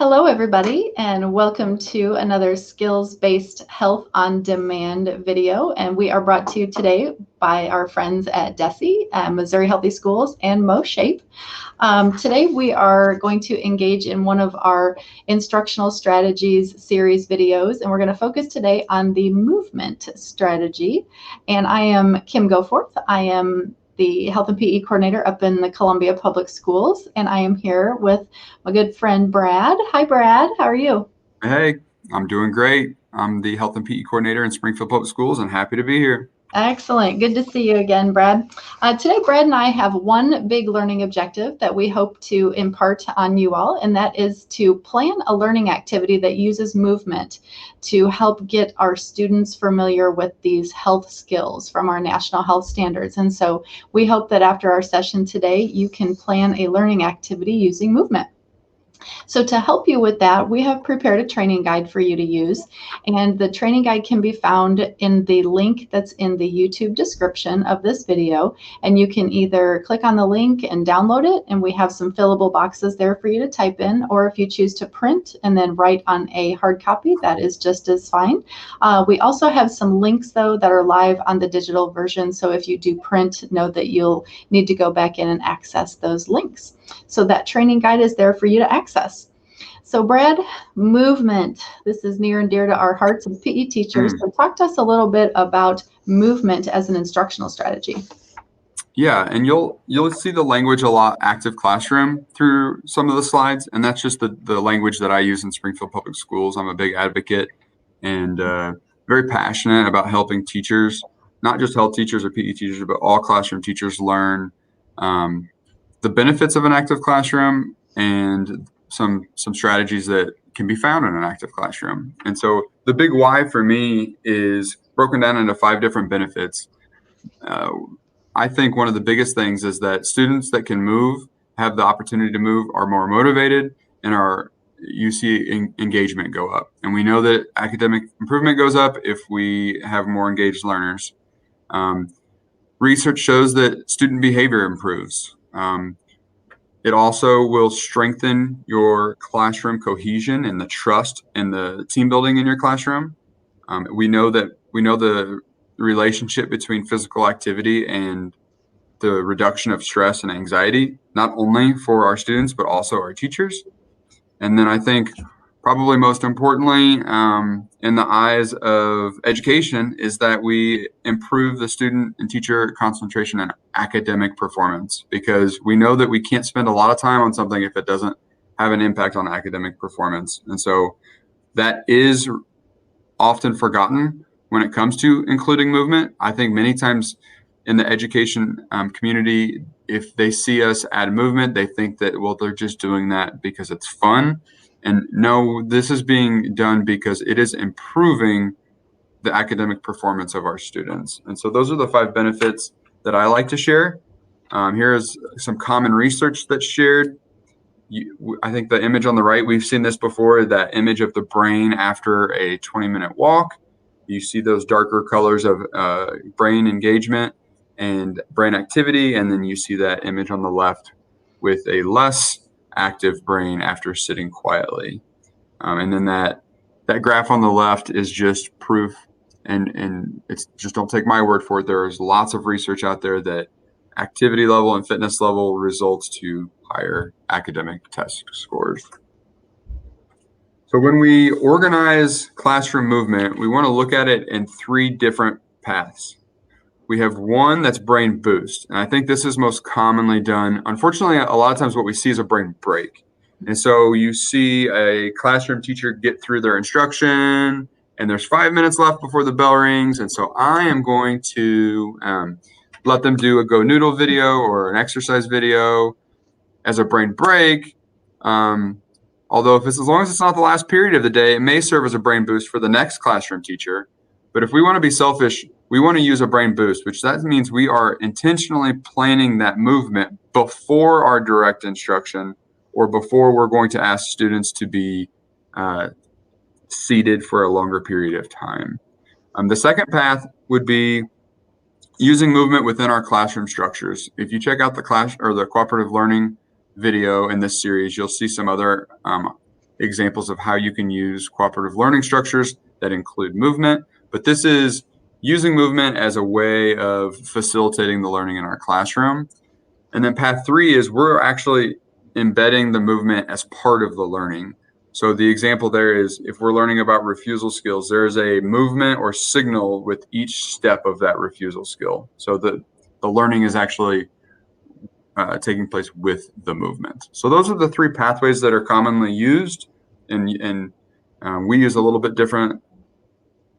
Hello, everybody, and welcome to another skills-based health on demand video. And we are brought to you today by our friends at DESE, Missouri Healthy Schools, and MOSHAPE. Today we are going to engage in one of our instructional strategies series videos, and we're going to focus today on the movement strategy. And I am Kim Goforth. I am the Health and PE coordinator up in the Columbia Public Schools, and I am here with my good friend Brad. Hi, Brad. How are you? Hey, I'm doing great. I'm the Health and PE coordinator in Springfield Public Schools and happy to be here. Excellent. Good to see you again, Brad. Today, Brad and I have one big learning objective that we hope to impart on you all, and that is to plan a learning activity that uses movement to help get our students familiar with these health skills from our national health standards. And so we hope that after our session today, you can plan a learning activity using movement. So to help you with that, we have prepared a training guide for you to use, and the training guide can be found in the link that's in the YouTube description of this video, and you can either click on the link and download it, and we have some fillable boxes there for you to type in, or if you choose to print and then write on a hard copy, that is just as fine. We also have some links, though, that are live on the digital version, so if you do print, know that you'll need to go back in and access those links. So that training guide is there for you to access. So Brad, movement. This is near and dear to our hearts as PE teachers. So talk to us a little bit about movement as an instructional strategy. Yeah, and you'll see the language a lot, active classroom, through some of the slides, and that's just the language that I use in Springfield Public Schools. I'm a big advocate and very passionate about helping teachers, not just health teachers or PE teachers, but all classroom teachers learn the benefits of an active classroom and some strategies that can be found in an active classroom. And so the big why for me is broken down into 5 different benefits. I think one of the biggest things is that students that can move, have the opportunity to move, are more motivated, and you see engagement go up. And we know that academic improvement goes up if we have more engaged learners. Research shows that student behavior improves. It also will strengthen your classroom cohesion and the trust and the team building in your classroom. We know the relationship between physical activity and the reduction of stress and anxiety, not only for our students, but also our teachers. And then I think probably most importantly, in the eyes of education, is that we improve the student and teacher concentration and academic performance, because we know that we can't spend a lot of time on something if it doesn't have an impact on academic performance. And so that is often forgotten when it comes to including movement. I think many times in the education community, if they see us add movement, they think that, well, they're just doing that because it's fun. And no, this is being done because it is improving the academic performance of our students. And so those are the 5 benefits that I like to share. Here is some common research that's shared. I think the image on the right, we've seen this before, that image of the brain after a 20-minute walk. You see those darker colors of brain engagement and brain activity, and then you see that image on the left with a less active brain after sitting quietly. And then that graph on the left is just proof, and it's just, don't take my word for it. There's lots of research out there that activity level and fitness level results to higher academic test scores. So when we organize classroom movement, we want to look at it in 3 different paths. We have one that's brain boost, and I think this is most commonly done. Unfortunately, a lot of times what we see is a brain break. And so you see a classroom teacher get through their instruction, and there's 5 minutes left before the bell rings, and so I am going to let them do a Go Noodle video or an exercise video as a brain break. Although as long as it's not the last period of the day, it may serve as a brain boost for the next classroom teacher. But if we want to be selfish, we want to use a brain boost, which that means we are intentionally planning that movement before our direct instruction, or before we're going to ask students to be seated for a longer period of time. The second path would be using movement within our classroom structures. If you check out the cooperative learning video in this series, you'll see some other examples of how you can use cooperative learning structures that include movement, but this is using movement as a way of facilitating the learning in our classroom. And then path 3 is we're actually embedding the movement as part of the learning. So the example there is if we're learning about refusal skills, there's a movement or signal with each step of that refusal skill. So the learning is actually taking place with the movement. So those are the 3 pathways that are commonly used, and we use a little bit different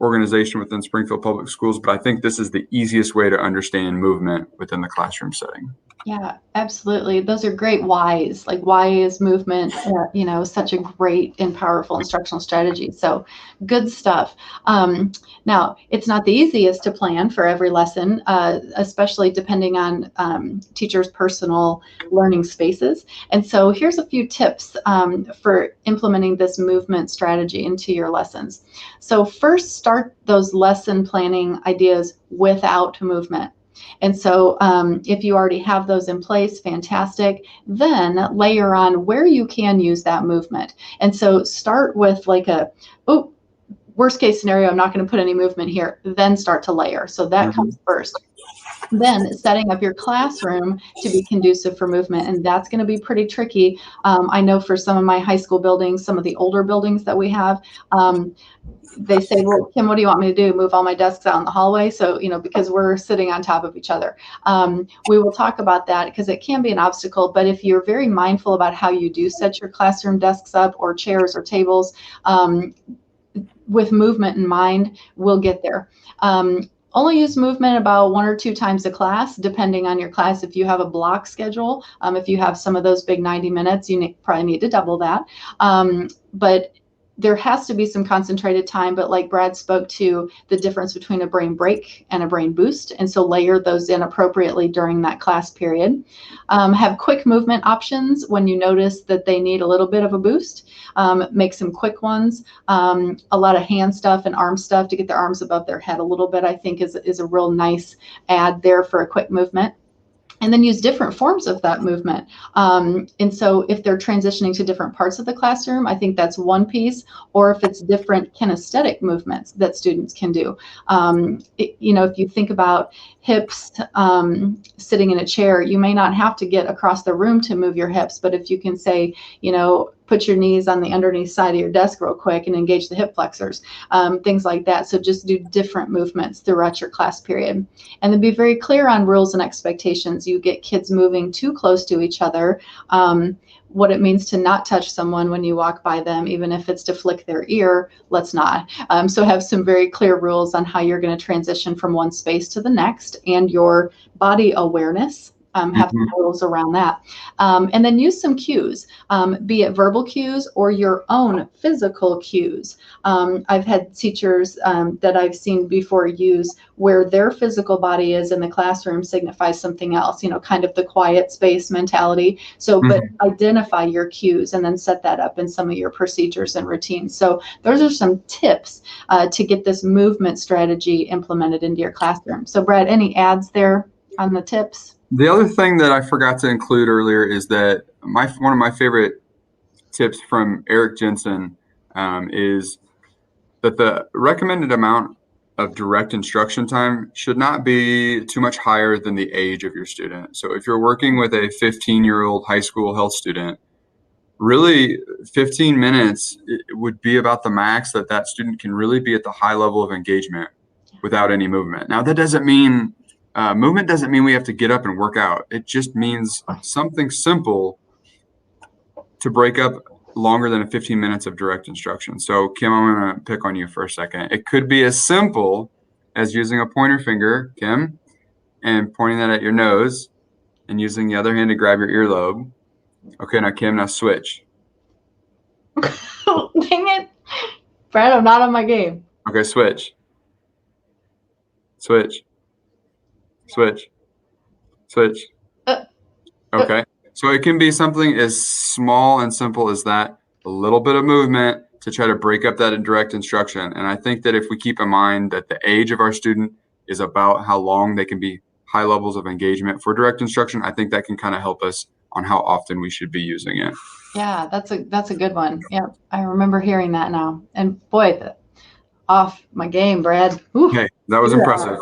organization within Springfield Public Schools, but I think this is the easiest way to understand movement within the classroom setting. Yeah, absolutely. Those are great whys. Like, why is movement, such a great and powerful instructional strategy? So good stuff. Now, it's not the easiest to plan for every lesson, especially depending on teachers' personal learning spaces. And so here's a few tips for implementing this movement strategy into your lessons. So first, start those lesson planning ideas without movement. And so if you already have those in place, fantastic. Then layer on where you can use that movement. And so start with like worst case scenario, I'm not going to put any movement here, then start to layer. So that comes first. Then setting up your classroom to be conducive for movement, and that's going to be pretty tricky. I know for some of my high school buildings, some of the older buildings that we have, they say, well, Kim, what do you want me to do? Move all my desks out in the hallway? So, because we're sitting on top of each other. We will talk about that because it can be an obstacle. But if you're very mindful about how you do set your classroom desks up or chairs or tables, with movement in mind, we'll get there. Only use movement about 1 or 2 times a class, depending on your class. If you have a block schedule, if you have some of those big 90 minutes, you probably need to double that. But there has to be some concentrated time, but like Brad spoke to, the difference between a brain break and a brain boost. And so layer those in appropriately during that class period. Have quick movement options when you notice that they need a little bit of a boost. Make some quick ones. A lot of hand stuff and arm stuff to get their arms above their head a little bit, I think is a real nice add there for a quick movement. And then use different forms of that movement. And so if they're transitioning to different parts of the classroom, I think that's one piece, or if it's different kinesthetic movements that students can do. If you think about hips sitting in a chair, you may not have to get across the room to move your hips, but if you can say, put your knees on the underneath side of your desk real quick and engage the hip flexors, things like that. So just do different movements throughout your class period. And then be very clear on rules and expectations. You get kids moving too close to each other, what it means to not touch someone when you walk by them, even if it's to flick their ear, let's not. So have some very clear rules on how you're going to transition from one space to the next, and your body awareness. Have some rules around that. And then use some cues, be it verbal cues or your own physical cues. I've had teachers that I've seen before use where their physical body is in the classroom signifies something else, kind of the quiet space mentality. So, but identify your cues and then set that up in some of your procedures and routines. So those are some tips to get this movement strategy implemented into your classroom. So Brad, any adds there on the tips? The other thing that I forgot to include earlier is that one of my favorite tips from Eric Jensen is that the recommended amount of direct instruction time should not be too much higher than the age of your student. So if you're working with a 15-year-old high school health student, really 15 minutes would be about the max that student can really be at the high level of engagement without any movement. Now, that doesn't mean movement doesn't mean we have to get up and work out. It just means something simple to break up longer than 15 minutes of direct instruction. So Kim, I'm going to pick on you for a second. It could be as simple as using a pointer finger, Kim, and pointing that at your nose and using the other hand to grab your earlobe. Okay, now Kim, now switch. Dang it. Brad, I'm not on my game. Okay, switch. Switch. Switch. Switch. Okay. So it can be something as small and simple as that, a little bit of movement to try to break up that direct instruction. And I think that if we keep in mind that the age of our student is about how long they can be high levels of engagement for direct instruction, I think that can kind of help us on how often we should be using it. Yeah, that's a good one. Yeah, I remember hearing that now. And boy, off my game, Brad. Ooh, Okay, that was impressive.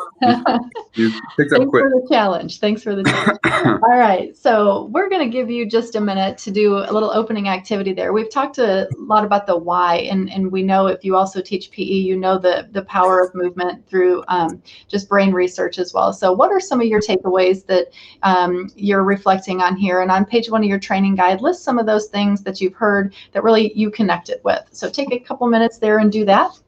You picked up thanks quick. for the challenge. Thanks for the challenge. All right, so we're going to give you just a minute to do a little opening activity there. We've talked a lot about the why, and we know if you also teach PE, you know the power of movement through just brain research as well. So what are some of your takeaways that you're reflecting on here? And on page 1 of your training guide, list some of those things that you've heard that really you connected with. So take a couple minutes there and do that.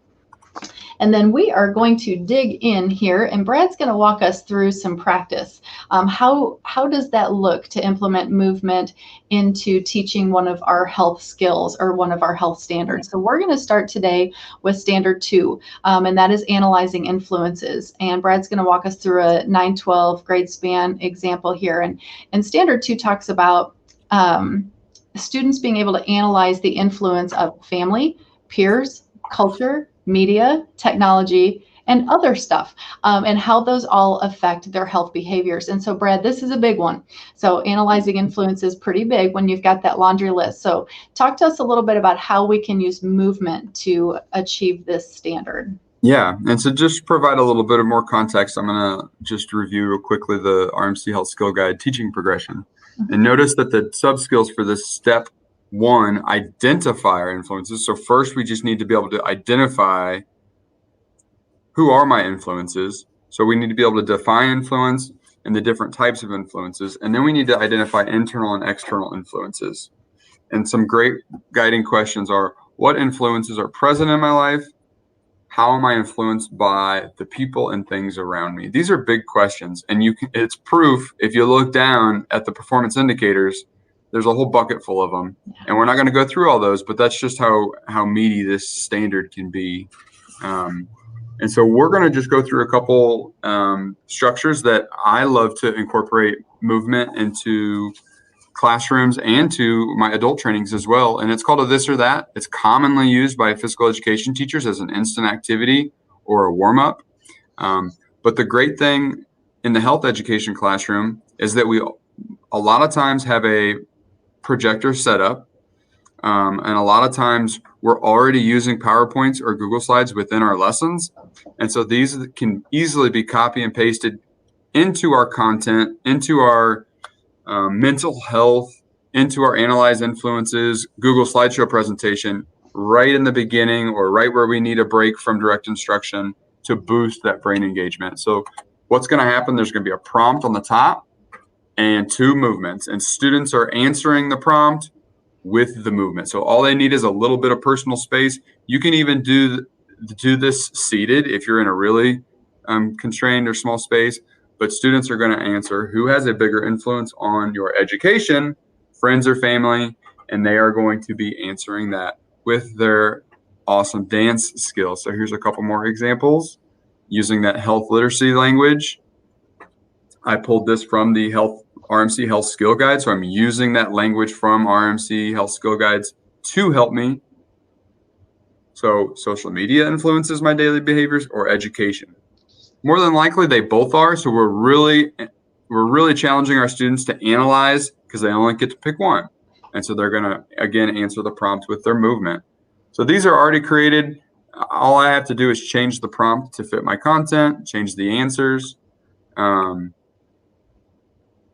And then we are going to dig in here, and Brad's going to walk us through some practice. How does that look to implement movement into teaching one of our health skills or one of our health standards? So we're going to start today with standard 2, and that is analyzing influences. And Brad's going to walk us through a 9-12 grade span example here. And standard 2 talks about students being able to analyze the influence of family, peers, culture, media, technology, and other stuff, and how those all affect their health behaviors. And so, Brad, this is a big one. So analyzing influence is pretty big when you've got that laundry list. So talk to us a little bit about how we can use movement to achieve this standard. Yeah, and to just provide a little bit of more context, I'm going to just review real quickly the RMC Health Skill Guide teaching progression. And notice that the sub-skills for this step 1 identify our influences. So first, we just need to be able to identify who are my influences. So we need to be able to define influence and the different types of influences. And then we need to identify internal and external influences. And some great guiding questions are, what influences are present in my life? How am I influenced by the people and things around me? These are big questions, and it's proof. If you look down at the performance indicators, there's a whole bucket full of them, and we're not going to go through all those, but that's just how meaty this standard can be. And so we're going to just go through a couple structures that I love to incorporate movement into classrooms and to my adult trainings as well. And it's called a this or that. It's commonly used by physical education teachers as an instant activity or a warm-up. But the great thing in the health education classroom is that we a lot of times have a projector set up. And a lot of times we're already using PowerPoints or Google Slides within our lessons. And so these can easily be copy and pasted into our content, into our mental health, into our analyze influences Google slideshow presentation right in the beginning or right where we need a break from direct instruction to boost that brain engagement. So what's going to happen, there's going to be a prompt on the top and 2 movements, and students are answering the prompt with the movement. So all they need is a little bit of personal space. You can even do this seated if you're in a really constrained or small space. But students are going to answer who has a bigger influence on your education, friends or family, and they are going to be answering that with their awesome dance skills. So here's a couple more examples using that health literacy language. I pulled this from the RMC Health Skill Guide, so I'm using that language from RMC Health Skill Guides to help me. So social media influences my daily behaviors or education. More than likely, they both are. So we're really challenging our students to analyze because they only get to pick one. And so they're going to, again, answer the prompt with their movement. So these are already created. All I have to do is change the prompt to fit my content, change the answers.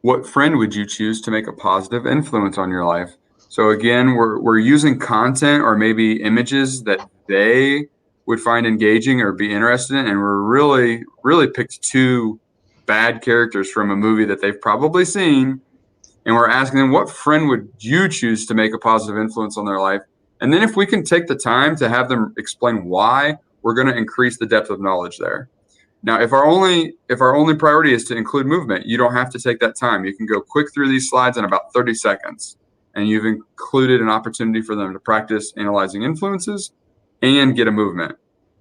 What friend would you choose to make a positive influence on your life? So again, we're using content or maybe images that they would find engaging or be interested in, and we're really picked 2 bad characters from a movie that they've probably seen, and we're asking them, what friend would you choose to make a positive influence on their life? And then if we can take the time to have them explain why, we're going to increase the depth of knowledge there. Now, if our only priority is to include movement, you don't have to take that time. You can go quick through these slides in about 30 seconds, and you've included an opportunity for them to practice analyzing influences and get a movement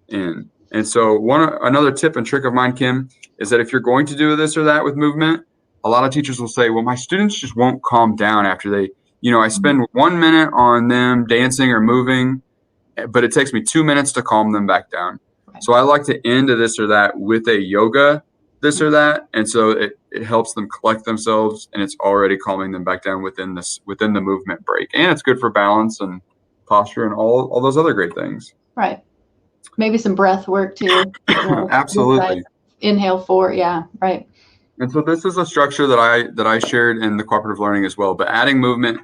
in. And so another tip and trick of mine, Kim, is that if you're going to do this or that with movement, a lot of teachers will say, well, my students just won't calm down after I spend 1 minute on them dancing or moving, but it takes me 2 minutes to calm them back down. So I like to end this or that with a yoga this or that. And so it helps them collect themselves, and it's already calming them back down within the movement break. And it's good for balance and posture and all those other great things. Right. Maybe some breath work too. Absolutely. Inhale 4. Yeah. Right. And so this is a structure that I shared in the cooperative learning as well, but adding movement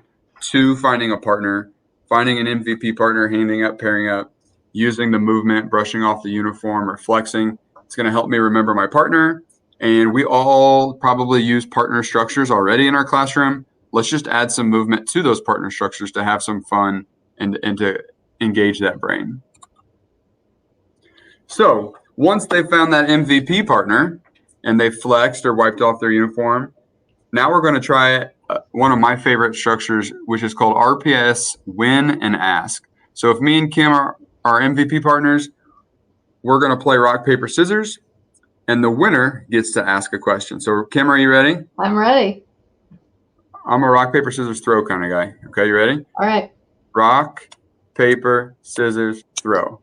to finding a partner, finding an MVP partner, handing up, pairing up, using the movement, brushing off the uniform or flexing. It's going to help me remember my partner. And we all probably use partner structures already in our classroom. Let's just add some movement to those partner structures to have some fun and to engage that brain. So once they've found that MVP partner and they've flexed or wiped off their uniform, now we're going to try one of my favorite structures, which is called RPS Win and Ask. So if me and Kim are MVP partners, we're going to play rock, paper, scissors, and the winner gets to ask a question. So Kim, are you ready? I'm ready. I'm a rock, paper, scissors, throw kind of guy. Okay, you ready? All right. Rock, paper, scissors, throw.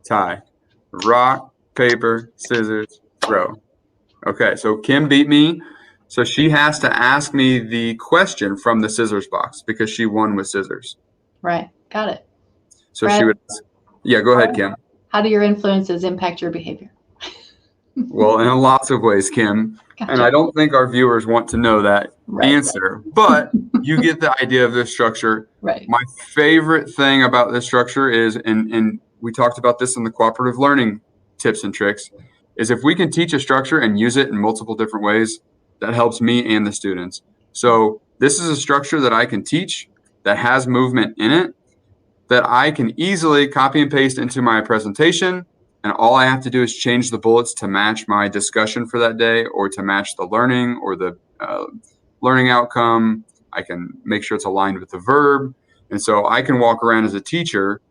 Tie. Rock, paper, scissors, throw. Okay, so Kim beat me. So she has to ask me the question from the scissors box because she won with scissors. Right. Got it. So Brad, she would, yeah, go ahead, Kim. How do your influences impact your behavior? Well, in lots of ways, Kim. Gotcha. And I don't think our viewers want to know that answer, but you get the idea of this structure. Right. My favorite thing about this structure is, and we talked about this in the cooperative learning tips and tricks, is if we can teach a structure and use it in multiple different ways, that helps me and the students. So this is a structure that I can teach that has movement in it that I can easily copy and paste into my presentation. And all I have to do is change the bullets to match my discussion for that day or to match the learning or the learning outcome. I can make sure it's aligned with the verb. And so I can walk around as a teacher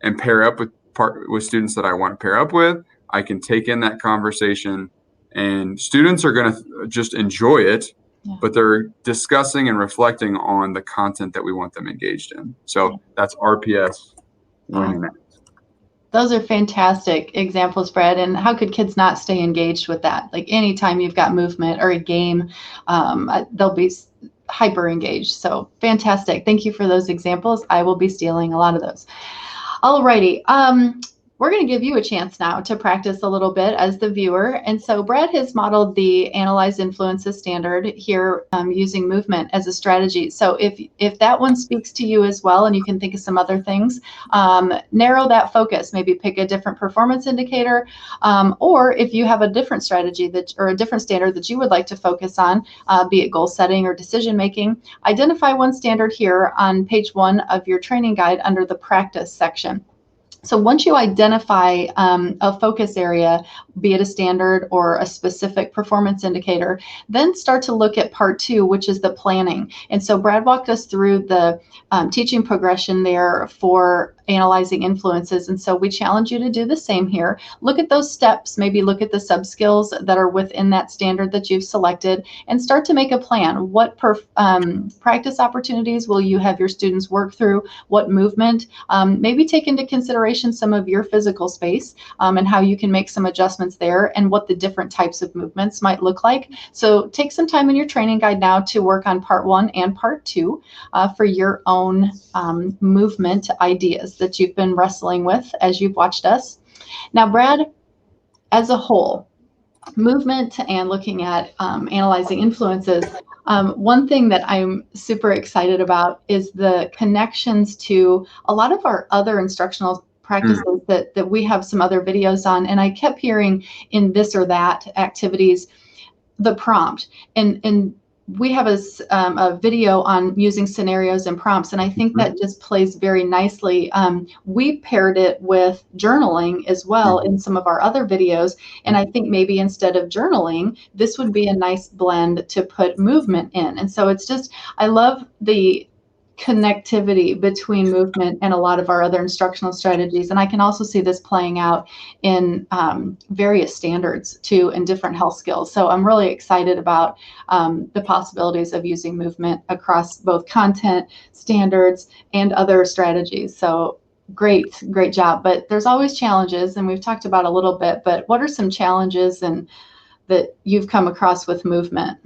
and pair up with students that I want to pair up with. I can take in that conversation, and students are going to just enjoy it, but they're discussing and reflecting on the content that we want them engaged in. So that's RPS. Those are fantastic examples, Brad. And how could kids not stay engaged with that? Like anytime you've got movement or a game, they'll be hyper engaged. So fantastic. Thank you for those examples. I will be stealing a lot of those. Alrighty. We're going to give you a chance now to practice a little bit as the viewer. And so Brad has modeled the Analyze Influences standard here using movement as a strategy. So if that one speaks to you as well, and you can think of some other things, narrow that focus, maybe pick a different performance indicator, or if you have a different strategy or a different standard that you would like to focus on, be it goal setting or decision making, identify one standard here on page 1 of your training guide under the practice section. So once you identify a focus area, be it a standard or a specific performance indicator, then start to look at part 2, which is the planning. And so Brad walked us through the teaching progression there for analyzing influences. And so we challenge you to do the same here. Look at those steps, maybe look at the sub skills that are within that standard that you've selected, and start to make a plan. What practice opportunities will you have your students work through? What movement? Maybe take into consideration some of your physical space and how you can make some adjustments there and what the different types of movements might look like. So take some time in your training guide now to work on part 1 and part 2 for your own movement ideas that you've been wrestling with as you've watched us. Now, Brad, as a whole, movement and looking at analyzing influences, one thing that I'm super excited about is the connections to a lot of our other instructional practices that we have some other videos on. And I kept hearing in this or that activities, the prompt. And we have a video on using scenarios and prompts, and I think that just plays very nicely. We paired it with journaling as well in some of our other videos, and I think maybe instead of journaling, this would be a nice blend to put movement in. And so it's just, I love the connectivity between movement and a lot of our other instructional strategies. And I can also see this playing out in various standards too, and different health skills. So I'm really excited about the possibilities of using movement across both content, standards, and other strategies. So great job. But there's always challenges, and we've talked about a little bit, but what are some challenges and that you've come across with movement?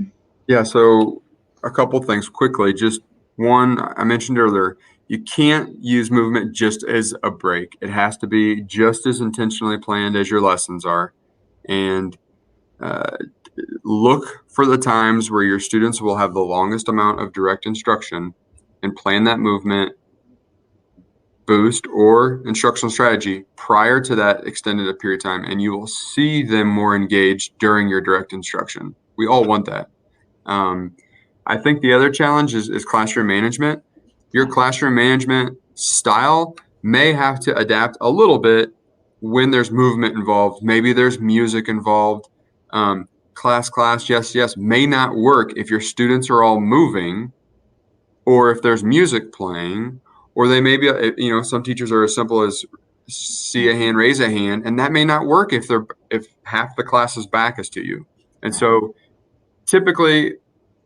Yeah, so a couple things quickly. Just one, I mentioned earlier, you can't use movement just as a break. It has to be just as intentionally planned as your lessons are. And uh, look for the times where your students will have the longest amount of direct instruction and plan that movement boost or instructional strategy prior to that extended period of time, and you will see them more engaged during your direct instruction. We all want that. I think the other challenge is classroom management. Your classroom management style may have to adapt a little bit when there's movement involved. Maybe there's music involved. Class, yes, yes, may not work if your students are all moving or if there's music playing, or they may be, some teachers are as simple as see a hand, raise a hand, and that may not work if half the class's back is to you. And so typically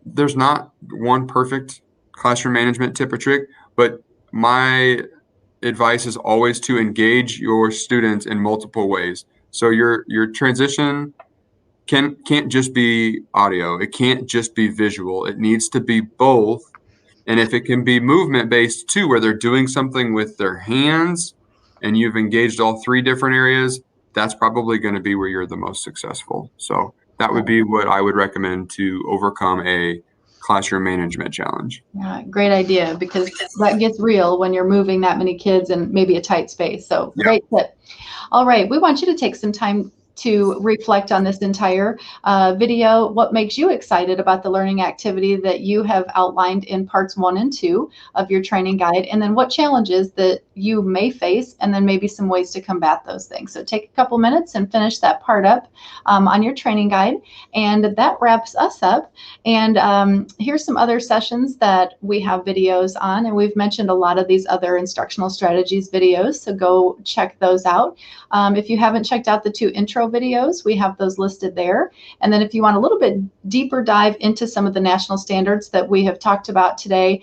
there's not one perfect classroom management tip or trick, but my advice is always to engage your students in multiple ways. So your transition can't just be audio. It can't just be visual. It needs to be both. And if it can be movement based too, where they're doing something with their hands and you've engaged all three different areas, that's probably going to be where you're the most successful. So that would be what I would recommend to overcome a classroom management challenge. Yeah, great idea, because that gets real when you're moving that many kids in maybe a tight space. So great tip. All right, we want you to take some time to reflect on this entire video. What makes you excited about the learning activity that you have outlined in parts 1 and 2 of your training guide? And then what challenges that you may face, and then maybe some ways to combat those things. So take a couple minutes and finish that part up on your training guide. And that wraps us up. And here's some other sessions that we have videos on. And we've mentioned a lot of these other instructional strategies videos, so go check those out. If you haven't checked out the 2 intro videos, we have those listed there. And then if you want a little bit deeper dive into some of the national standards that we have talked about today,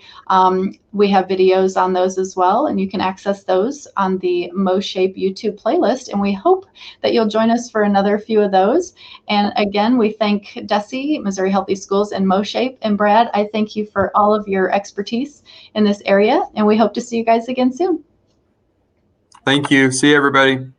we have videos on those as well, and you can access those on the MOSHAPE YouTube playlist. And we hope that you'll join us for another few of those. And again, we thank DESE, Missouri Healthy Schools, and MOSHAPE. And Brad, I thank you for all of your expertise in this area, and we hope to see you guys again soon. Thank you. See you, everybody.